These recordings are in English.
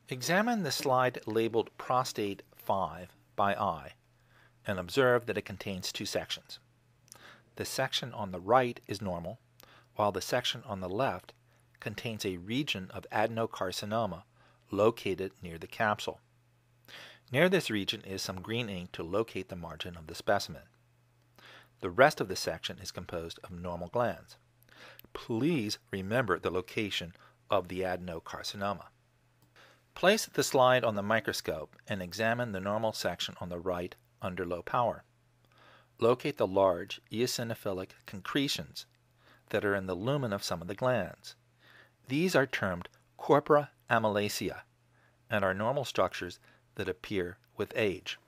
Examine the slide labeled prostate 5 by eye and observe that it contains two sections. The section on the right is normal, while the section on the left contains a region of adenocarcinoma located near the capsule. Near this region is some green ink to locate the margin of the specimen. The rest of the section is composed of normal glands. Please remember the location of the adenocarcinoma. Place the slide on the microscope and examine the normal section on the right under low power. Locate the large eosinophilic concretions that are in the lumen of some of the glands. These are termed corpora amylacea and are normal structures that appear with age.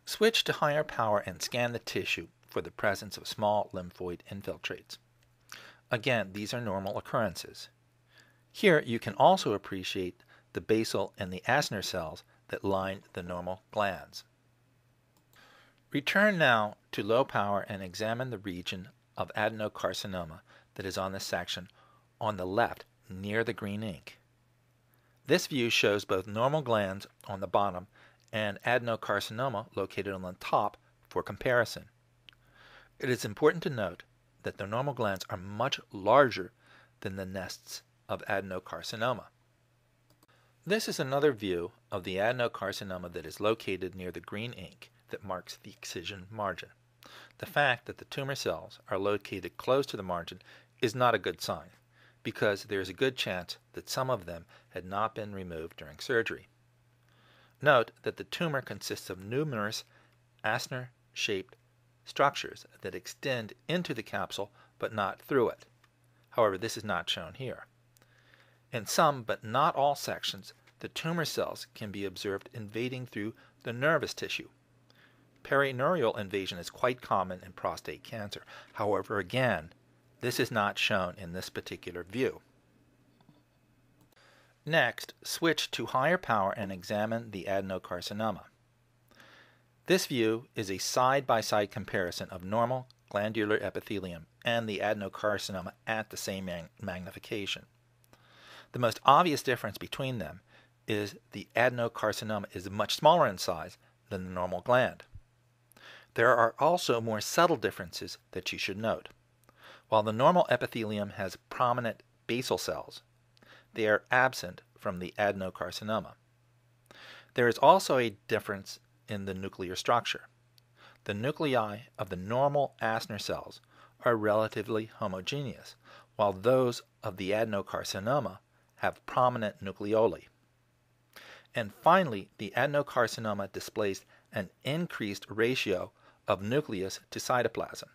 Switch to higher power and scan the tissue for the presence of small lymphoid infiltrates. Again, these are normal occurrences. Here you can also appreciate the basal and the Asner cells that line the normal glands. Return now to low power and examine the region of adenocarcinoma that is on the section on the left near the green ink. This view shows both normal glands on the bottom and adenocarcinoma located on the top for comparison. It is important to note that the normal glands are much larger than the nests of adenocarcinoma. This is another view of the adenocarcinoma that is located near the green ink that marks the excision margin. The fact that the tumor cells are located close to the margin is not a good sign, because there is a good chance that some of them had not been removed during surgery. Note that the tumor consists of numerous Asner-shaped structures that extend into the capsule but not through it. However, this is not shown here. In some but not all sections, the tumor cells can be observed invading through the nervous tissue. Perineural invasion is quite common in prostate cancer. However, again, this is not shown in this particular view. Next, switch to higher power and examine the adenocarcinoma. This view is a side-by-side comparison of normal glandular epithelium and the adenocarcinoma at the same magnification. The most obvious difference between them is the adenocarcinoma is much smaller in size than the normal gland. There are also more subtle differences that you should note. While the normal epithelium has prominent basal cells, they are absent from the adenocarcinoma. There is also a difference in the nuclear structure. The nuclei of the normal Asner cells are relatively homogeneous, while those of the adenocarcinoma have prominent nucleoli. And finally, the adenocarcinoma displays an increased ratio of nucleus to cytoplasm.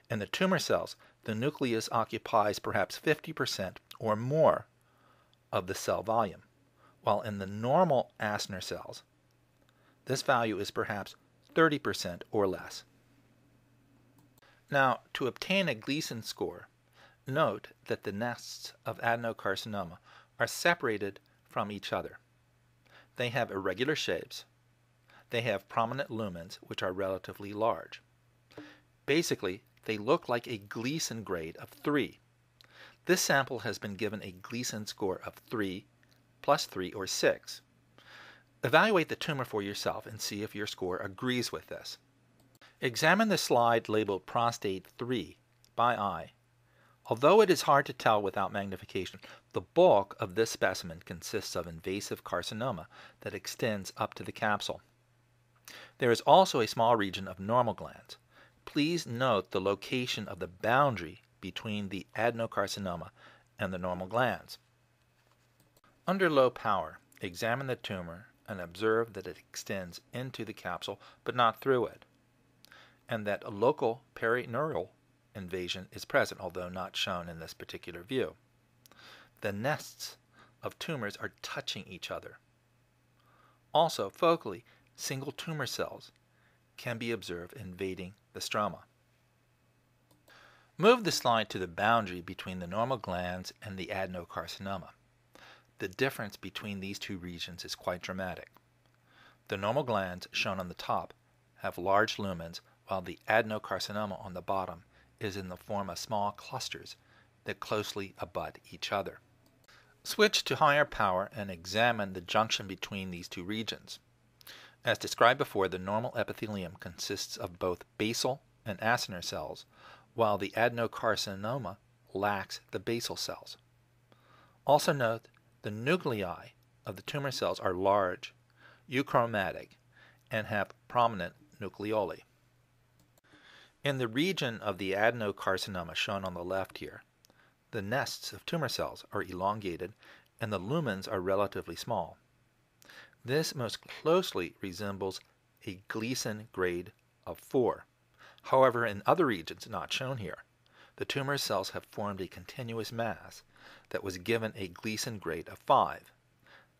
In the tumor cells, the nucleus occupies perhaps 50% or more of the cell volume, while in the normal Asner cells, this value is perhaps 30% or less. Now, to obtain a Gleason score, note that the nests of adenocarcinoma are separated from each other. They have irregular shapes. They have prominent lumens, which are relatively large. Basically, they look like a Gleason grade of 3. This sample has been given a Gleason score of 3, plus 3, or 6. Evaluate the tumor for yourself and see if your score agrees with this. Examine the slide labeled prostate 3 by eye. Although it is hard to tell without magnification, the bulk of this specimen consists of invasive carcinoma that extends up to the capsule. There is also a small region of normal glands. Please note the location of the boundary between the adenocarcinoma and the normal glands. Under low power, examine the tumor and observe that it extends into the capsule but not through it, and that a local perineural invasion is present, although not shown in this particular view. The nests of tumors are touching each other. Also, focally, single tumor cells can be observed invading the stroma. Move the slide to the boundary between the normal glands and the adenocarcinoma. The difference between these two regions is quite dramatic. The normal glands, shown on the top, have large lumens, while the adenocarcinoma on the bottom is in the form of small clusters that closely abut each other. Switch to higher power and examine the junction between these two regions. As described before, the normal epithelium consists of both basal and acinar cells, while the adenocarcinoma lacks the basal cells. Also note the nuclei of the tumor cells are large, euchromatic, and have prominent nucleoli. In the region of the adenocarcinoma shown on the left here, the nests of tumor cells are elongated and the lumens are relatively small. This most closely resembles a Gleason grade of 4. However, in other regions not shown here, the tumor cells have formed a continuous mass that was given a Gleason grade of 5.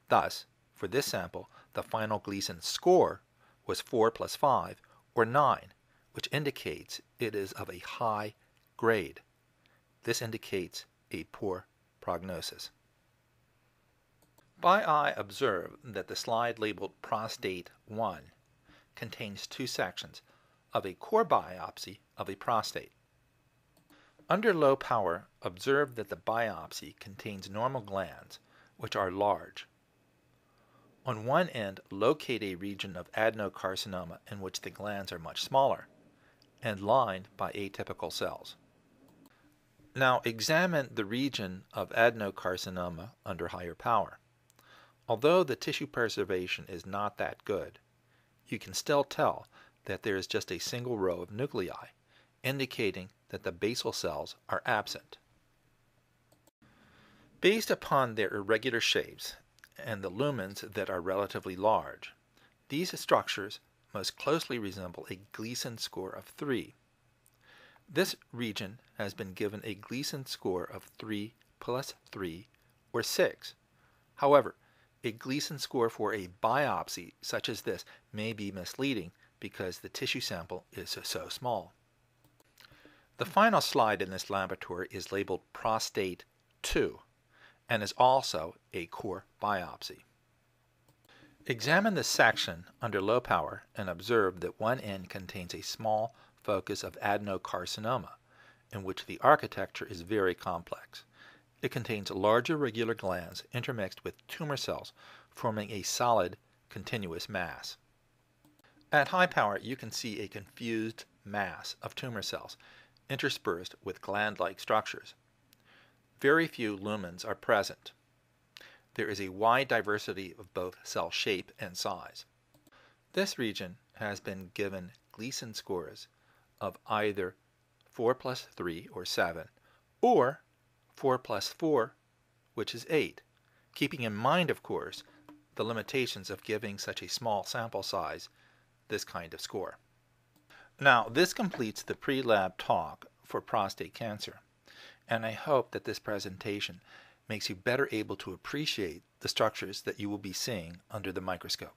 Thus, for this sample, the final Gleason score was 4 plus 5, or 9, which indicates it is of a high grade. This indicates a poor prognosis. By eye, observe that the slide labeled Prostate 1 contains two sections of a core biopsy of a prostate. Under low power, observe that the biopsy contains normal glands, which are large. On one end, locate a region of adenocarcinoma in which the glands are much smaller and lined by atypical cells. Now examine the region of adenocarcinoma under higher power. Although the tissue preservation is not that good, you can still tell that there is just a single row of nuclei, indicating that the basal cells are absent. Based upon their irregular shapes and the lumens that are relatively large, these structures most closely resemble a Gleason score of 3. This region has been given a Gleason score of 3 plus 3, or 6. However, a Gleason score for a biopsy such as this may be misleading because the tissue sample is so small. The final slide in this laboratory is labeled Prostate 2 and is also a core biopsy. Examine the section under low power and observe that one end contains a small focus of adenocarcinoma, in which the architecture is very complex. It contains large irregular glands intermixed with tumor cells, forming a solid, continuous mass. At high power, you can see a confused mass of tumor cells interspersed with gland-like structures. Very few lumens are present. There is a wide diversity of both cell shape and size. This region has been given Gleason scores of either 4 plus 3, or 7, or 4 plus 4, which is 8, keeping in mind, of course, the limitations of giving such a small sample size this kind of score. Now, this completes the pre-lab talk for prostate cancer, and I hope that this presentation makes you better able to appreciate the structures that you will be seeing under the microscope.